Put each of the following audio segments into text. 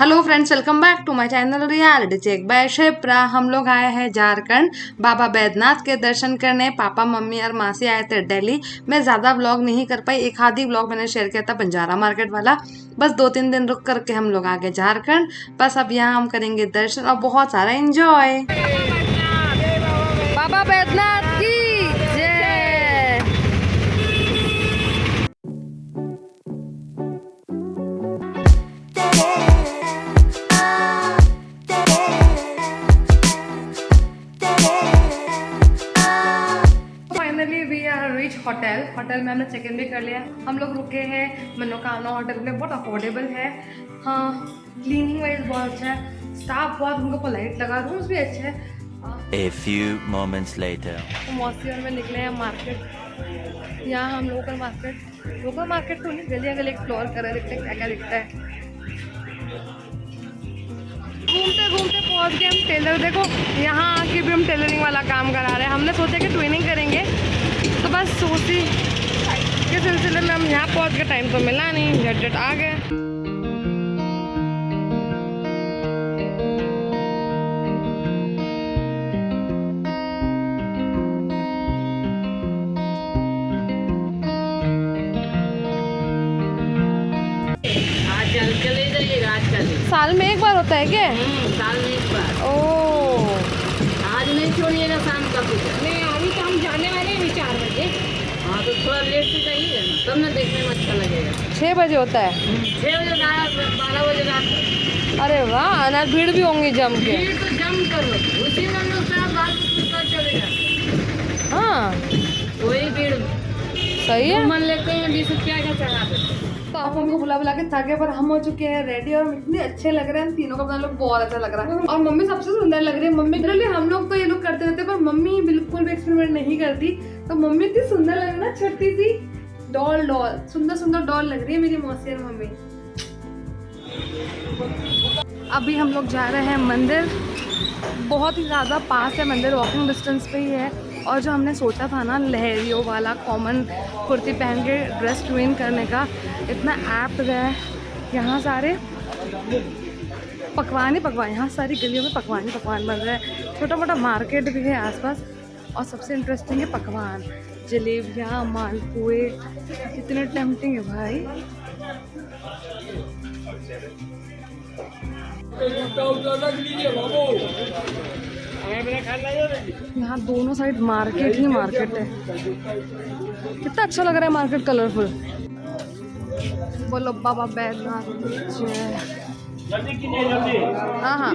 Hello friends, welcome back to my channel reality check by Shipra. हम लोग आए हैं झारखंड बाबा बैद्यनाथ के दर्शन करने। पापा, मम्मी और मासी आए थे दिल्ली। मैं ज़्यादा व्लॉग नहीं कर पाई, एक आधी व्लॉग मैंने शेयर किया था बंजारा मार्केट वाला। बस 2-3 दिन रुक करके हम लोग आ गए झारखंड। बस अब यहाँ हम करेंगे दर्शन और बहुत सारा एंजॉय। बाबा बैद्यनाथ की जय। होटल में हमने चेक इन भी कर लिया। हम लोग रुके हैं मनोकामना होटल में, बहुत अफोर्डेबल है। हाँ, क्लीनिंग वाइज बहुत अच्छा है, स्टाफ बहुत हमको पोलाइट लगा, रूम्स भी अच्छे हैं। A few moments later. तो मौसी और में निकले हैं मार्केट। यहाँ हम लोकल मार्केट तो नहीं, गलियाँ गली एक्सप्लोर कर रहे हैं, देखते हैं क्या क्या दिखता है। घूमते घूमते पहुँच गए हम टेलर। देखो यहाँ आके भी हम टेलरिंग वाला काम करा रहे हैं। हमने सोचा कि ट्रेनिंग करेंगे, तो बस सोची के सिलसिले में हम यहाँ पहुँच गए। टाइम तो मिला नहीं, झट आ गए। चले जाइएगा, आज चले। साल में एक बार होता है क्या? साल में एक बार। ओह, आज नहीं छोड़िएगा शाम का पूजा। नहीं, अभी तो हम जाने वाले हैं 4 बजे। हाँ तो थोड़ा लेट से जाइएगा ना, तब ना देखने में अच्छा लगेगा। 6 बजे होता है? 6 बजे रात, 12 बजे रात। अरे वाह, ना भीड़ भी होंगी जम के। भीड़ तो जम कर लो, उसी में लोग साथ बाल कर चले जाते। हाँ वही भीड़ सही है। मन लेते हैं 20 रुपया का चढ़ा देते। तो आप हमको बुला बुला के थके, पर हम हो चुके हैं रेडी और इतने अच्छे लग रहे हैं। तीनों का अपना लोग बहुत अच्छा लग रहा है और मम्मी सबसे सुंदर लग रही है। मम्मी लिटरली हम लोग तो ये लोग करते रहते, पर मम्मी बिल्कुल भी एक्सपेरिमेंट नहीं करती। तो मम्मी इतनी सुंदर लग रही है ना, छोटी सी डॉल सुंदर डॉल लग रही है मेरी मौसी और मम्मी। अभी हम लोग जा रहे हैं मंदिर, बहुत ही ज़्यादा पास है मंदिर, वॉकिंग डिस्टेंस पे ही है। और जो हमने सोचा था ना लहरियों वाला कॉमन कुर्ती पहन के ड्रेस ट्रेन करने का, इतना ऐप्ट गया है। यहाँ सारे पकवान यहाँ सारी गलियों में पकवान बन रहा है। छोटा मोटा मार्केट भी है आसपास। और सबसे इंटरेस्टिंग है पकवान, जलेबियाँ, मालपुए, कितने टेम्पटिंग है भाई। यहाँ दोनों साइड मार्केट ही मार्केट है। कितना अच्छा लग रहा है मार्केट, कलरफुल। बोलो बाबा बैद्यनाथ जय। हाँ हाँ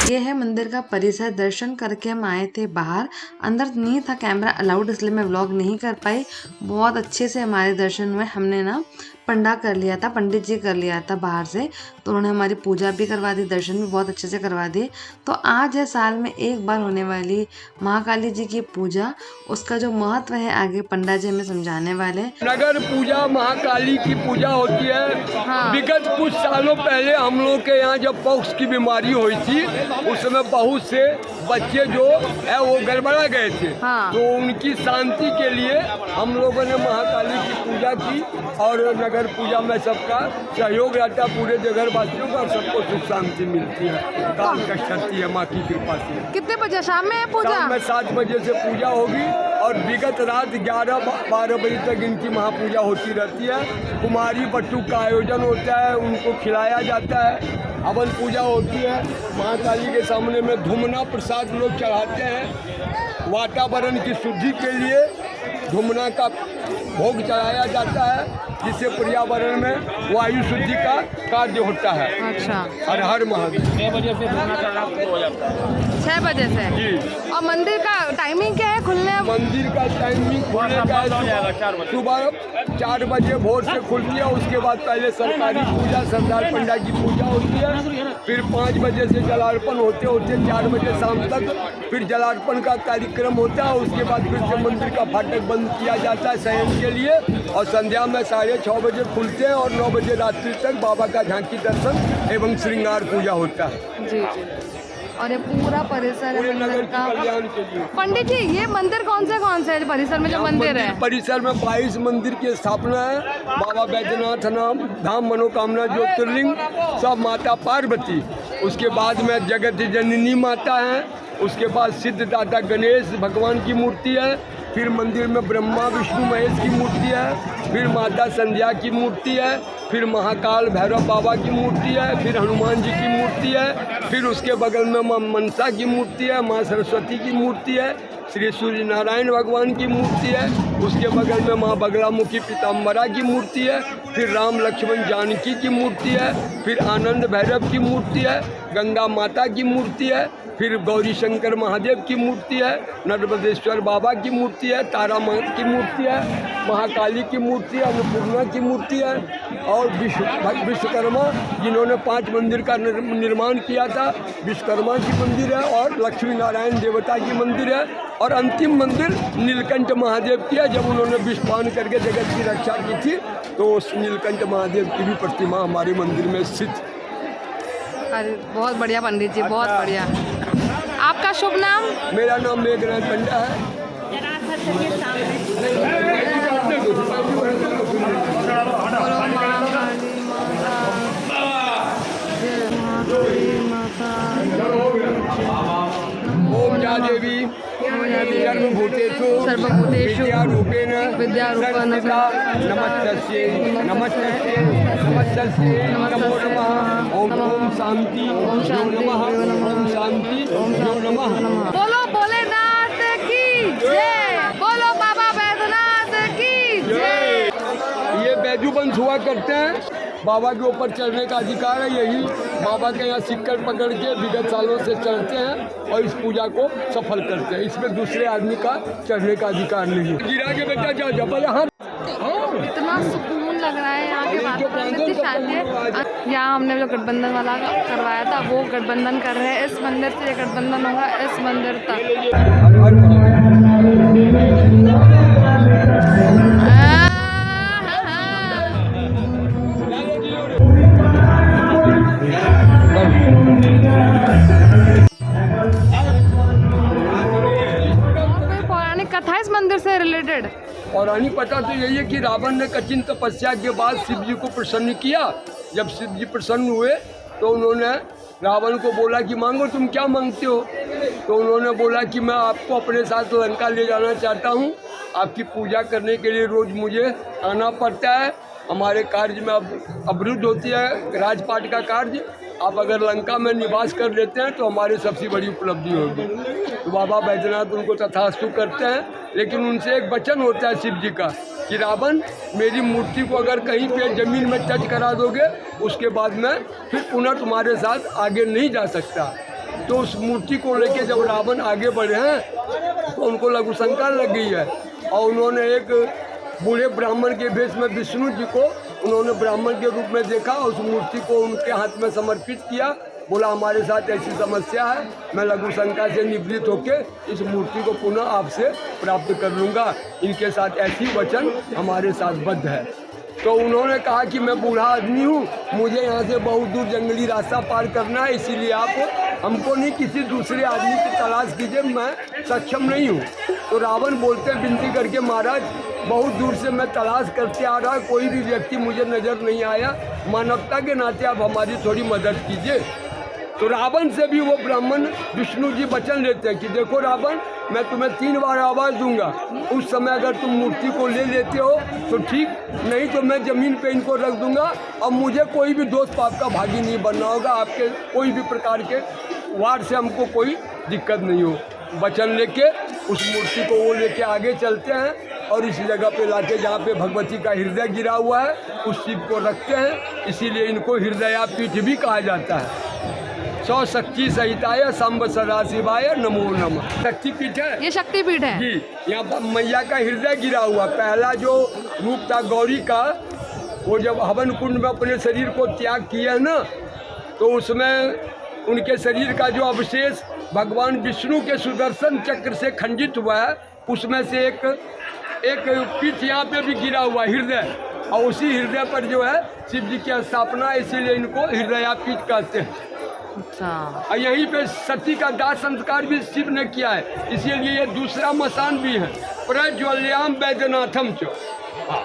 ये है मंदिर का परिसर। दर्शन करके हम आए थे बाहर, अंदर नहीं था कैमरा अलाउड, इसलिए मैं व्लॉग नहीं कर पाई। बहुत अच्छे से हमारे दर्शन हुए। हमने ना पंडा कर लिया था, पंडित जी कर लिया था बाहर से, तो उन्होंने हमारी पूजा भी करवा दी, दर्शन भी बहुत अच्छे से करवा दिए। तो आज है साल में एक बार होने वाली महाकाली जी की पूजा, उसका जो महत्व है आगे पंडा जी हमें समझाने वाले। नगर पूजा महाकाली की पूजा होती है। हाँ। विगत कुछ सालों पहले हम लोग के यहाँ जब पॉक्स की बीमारी हुई थी, उस समय बहुत से बच्चे जो है वो गड़बड़ा गए थे। हाँ। तो उनकी शांति के लिए हम लोगों ने महाकाली की पूजा की और नगर पूजा में सबका सहयोग रहता है, पूरे जगह वासियों का, सबको सुख शांति मिलती है, काल कष्ट हटती है माँ की कृपा से। कितने बजे शाम में है पूजा? शाम में 7 बजे से पूजा होगी और विगत रात 11-12 बजे तक इनकी महापूजा होती रहती है। कुमारी बट्टू का आयोजन होता है, उनको खिलाया जाता है, हवन पूजा होती है। महाकाली के सामने में धुमना प्रसाद लोग चढ़ाते हैं। वातावरण की शुद्धि के लिए धुमना का भोग चढ़ाया जाता है, जिससे पर्यावरण में वायु शुद्धि का कार्य होता है। अच्छा, हर हर महादेव। 6 बजे से धरना चढ़ना शुरू हो जाता है। 6 बजे से। जी, और मंदिर का टाइमिंग क्या है खुलने? मंदिर का टाइमिंग खुलने का बंद हो जाएगा 4 बजे। सुबह 4 बजे भोर से खुलती है। उसके बाद पहले सरकारी पूजा, सरदार पंडा की पूजा होती है, फिर 5 बजे से जलार्पण होते होते 4 बजे शाम तक फिर जलार्पण का कार्यक्रम होता है। उसके बाद फिर से मंदिर का फाटक बंद किया जाता है शयन के लिए, और संध्या में 6:30 बजे खुलते हैं और 9 बजे रात्रि तक बाबा का झांकी दर्शन एवं श्रृंगार पूजा होता है। जी जी। और ये पूरा परिसर पूरे है नगर मंदिर के का। कल्याण के लिए। पंडित जी, ये मंदिर कौन से है परिसर में जो मंदिर है? परिसर में 22 मंदिर की स्थापना है। बाबा बैजनाथ धाम, मनोकामना ज्योतिर्लिंग, सब माता पार्वती, उसके बाद में जगत जननी माता है, उसके बाद सिद्धदाता गणेश भगवान की मूर्ति है, फिर मंदिर में ब्रह्मा विष्णु महेश की मूर्ति है, फिर माता संध्या की मूर्ति है, फिर महाकाल भैरव बाबा की मूर्ति है, फिर हनुमान जी की मूर्ति है, फिर उसके बगल में माँ मनसा की मूर्ति है, माँ सरस्वती की मूर्ति है, श्री सूर्य नारायण भगवान की मूर्ति है, उसके बगल में माँ बगलामुखी पीताम्बरा की मूर्ति है, फिर राम लक्ष्मण जानकी की मूर्ति है, फिर आनंद भैरव की मूर्ति है, गंगा माता की मूर्ति है, फिर गौरी शंकर महादेव की मूर्ति है, नर्मदेश्वर बाबा की मूर्ति है, तारा माँ की मूर्ति है, महाकाली की मूर्ति है, अन्नपूर्णा की मूर्ति है, और विश्वकर्मा जिन्होंने 5 मंदिर का निर्माण किया था, विश्वकर्मा की मंदिर है, और लक्ष्मी नारायण देवता की मंदिर है, और अंतिम मंदिर नीलकंठ महादेव की है। जब उन्होंने विषपान करके जगत की रक्षा की थी, तो उस नीलकंठ महादेव की भी प्रतिमा हमारे मंदिर में स्थित। अरे बहुत बढ़िया पंडित जी, बहुत बढ़िया। आपका शुभ नाम? मेरा नाम मेघनाथ पंडा है। बोलो महाकाली माता, ओम या देवी सर्वभूतेषु विद्यारूपेण संस्थिता नमस्तस्यै नमस्तस्यै नमस्तस्यै नमो नमः। ओम ओम शांति ओम नमः। ओम शांति ओम नमः। बोलो भोलेनाथ की जय, बोलो बाबा बैद्यनाथ की जय। ये बैजू बंस हुआ करते हैं, बाबा के ऊपर चढ़ने का अधिकार है। यही बाबा के यहाँ सिक्कर पकड़ के विगत सालों से चढ़ते हैं और इस पूजा को सफल करते हैं। इसमें दूसरे आदमी का चढ़ने का अधिकार नहीं है। गिरा के बेटा जा यहाँ इतना सुकून लग रहा है यहाँ के वातावरण में, इतनी शांति है। यहाँ हमने जो गठबंधन वाला करवाया था, वो गठबंधन कर रहे हैं। इस मंदिर से ये गठबंधन होगा इस मंदिर तक। कोई पौराणिक कथा इस मंदिर से रिलेटेड? पौराणिक पता तो यही है कि रावण ने कठिन तपस्या के बाद शिव जी को प्रसन्न किया। जब शिव जी प्रसन्न हुए तो उन्होंने रावण को बोला कि मांगो, तुम क्या मांगते हो? तो उन्होंने बोला कि मैं आपको अपने साथ लंका ले जाना चाहता हूँ। आपकी पूजा करने के लिए रोज़ मुझे आना पड़ता है। हमारे कार्य में अब अवरुद्ध होती है राजपाट का कार्य। आप अगर लंका में निवास कर लेते हैं तो हमारी सबसे बड़ी उपलब्धि होगी। तो बाबा बैजनाथ उनको तथास्तु करते हैं, लेकिन उनसे एक वचन होता है शिव जी का कि रावण, मेरी मूर्ति को अगर कहीं पे ज़मीन में टच करा दोगे, उसके बाद मैं फिर पुनः तुम्हारे साथ आगे नहीं जा सकता। तो उस मूर्ति को लेके जब रावण आगे बढ़े हैं तो उनको लघु शंका लग गई है, और उन्होंने एक बूढ़े ब्राह्मण के भेष में विष्णु जी को उन्होंने ब्राह्मण के रूप में देखा, उस मूर्ति को उनके हाथ में समर्पित किया। बोला, हमारे साथ ऐसी समस्या है, मैं लघु शंका से निवृत्त होकर इस मूर्ति को पुनः आपसे प्राप्त कर लूँगा। इनके साथ ऐसी वचन हमारे साथ बद्ध है। तो उन्होंने कहा कि मैं बूढ़ा आदमी हूँ, मुझे यहाँ से बहुत दूर जंगली रास्ता पार करना है, इसीलिए आप हमको नहीं किसी दूसरे आदमी की तलाश कीजिए, मैं सक्षम नहीं हूँ। तो रावण बोलते विनती करके, महाराज बहुत दूर से मैं तलाश करते आ रहा, कोई भी व्यक्ति मुझे नज़र नहीं आया, मानवता के नाते आप हमारी थोड़ी मदद कीजिए। तो रावण से भी वो ब्राह्मण विष्णु जी वचन लेते हैं कि देखो रावण, मैं तुम्हें 3 बार आवाज़ दूंगा, उस समय अगर तुम मूर्ति को ले लेते हो तो ठीक, नहीं तो मैं ज़मीन पे इनको रख दूंगा और मुझे कोई भी दोष पाप का भागी नहीं बनना होगा। आपके कोई भी प्रकार के वार से हमको कोई दिक्कत नहीं हो। वचन लेके उस मूर्ति को वो लेके आगे चलते हैं और इस जगह पे लाके जहाँ पे भगवती का हृदय गिरा हुआ है उस शिव को रखते हैं, इसीलिए इनको हृदयापीठ भी कहा जाता है। 100 शक्ति सहिताय शंभ सदाशिवाय नमो नमः। शक्तिपीठ है ये शक्तिपीठ है। जी। यहाँ पर मैया का हृदय गिरा हुआ, पहला जो रूप था गौरी का, वो जब हवन कुंड में अपने शरीर को त्याग किया है ना, तो उसमें उनके शरीर का जो अवशेष भगवान विष्णु के सुदर्शन चक्र से खंडित हुआ है, उसमें से एक पीठ यहाँ पे भी गिरा हुआ हृदय, और उसी हृदय पर जो है शिव जी की स्थापना, इसीलिए इनको हृदयापीठ कहते हैं। अच्छा, और यहीं पे सती का दाह संस्कार भी शिव ने किया है, इसीलिए ये दूसरा मसान भी है, प्रज्वल्याम वैद्यनाथम चो। हाँ,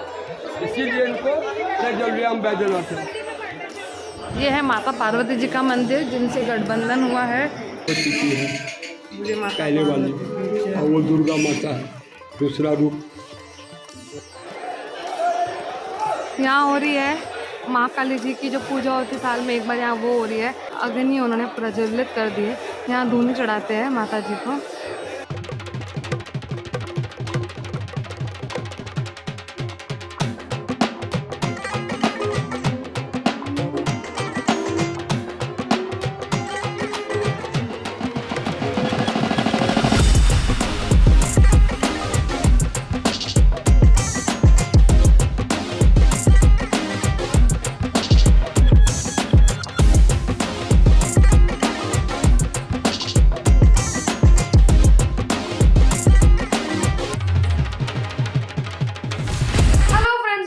इसीलिए इनको प्रज्वल्याम वैद्यनाथम। ये है माता पार्वती जी का मंदिर जिनसे गठबंधन हुआ है। ये पहले वाली, और वो दुर्गा माता है, दूसरा रूप। यहाँ हो रही है माँ काली जी की जो पूजा होती है साल में एक बार, यहाँ वो हो रही है। अग्नि उन्होंने प्रज्वलित कर दी है, यहाँ धूनी चढ़ाते हैं माता जी को।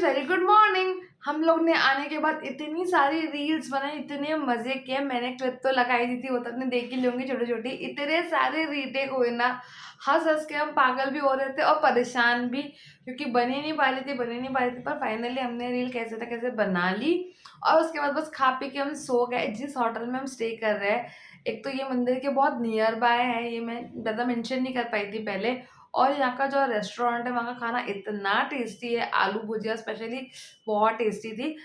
Very good morning. हम लोग ने आने के बाद इतनी सारी रील्स बनाई, इतने मजे किए। मैंने क्लिप तो लगाई दी थी, वो तो अपने देख ही लूंगी छोटी छोटी। इतने सारे रीटेक हुए ना, हंस हंस के हम पागल भी हो रहे थे और परेशान भी, क्योंकि बनी नहीं पा रही थी। पर फाइनली हमने रील कैसे ना कैसे बना ली, और उसके बाद बस खा पी के हम सो गए। जिस होटल में हम स्टे कर रहे हैं, एक तो ये मंदिर के बहुत नियर बाय है, ये मैं ज़्यादा मेंशन नहीं कर पाई थी पहले। और यहाँ का जो रेस्टोरेंट है वहाँ का खाना इतना टेस्टी है, आलू भुजिया स्पेशली बहुत टेस्टी थी।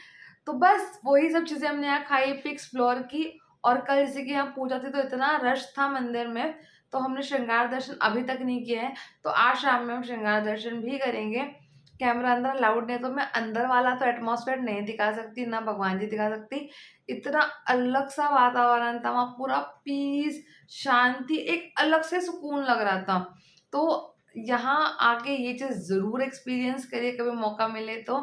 तो बस वही सब चीज़ें हमने यहाँ खाई पी, एक्सप्लोर की। और कल जैसे कि यहाँ पूजा थी तो इतना रश था मंदिर में, तो हमने श्रृंगार दर्शन अभी तक नहीं किया है, तो आज शाम में हम श्रृंगार दर्शन भी करेंगे। कैमरा अंदर अलाउड नहीं, तो मैं अंदर वाला तो एटमॉस्फेयर नहीं दिखा सकती, ना भगवान जी दिखा सकती। इतना अलग सा वातावरण था वहाँ, पूरा पीस, शांति, एक अलग से सुकून लग रहा था। तो यहाँ आके ये चीज़ ज़रूर एक्सपीरियंस करिए कभी मौका मिले तो।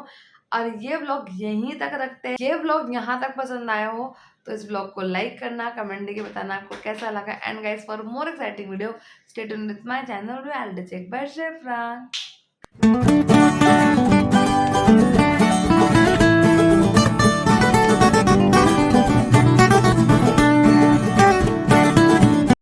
और ये व्लॉग यहीं तक रखते हैं। ये व्लॉग यहाँ तक पसंद आया हो तो इस व्लॉग को लाइक करना, कमेंट करके बताना आपको कैसा लगा। And guys, for more exciting video stay tuned with my channel. I will check bye शेफ्रान।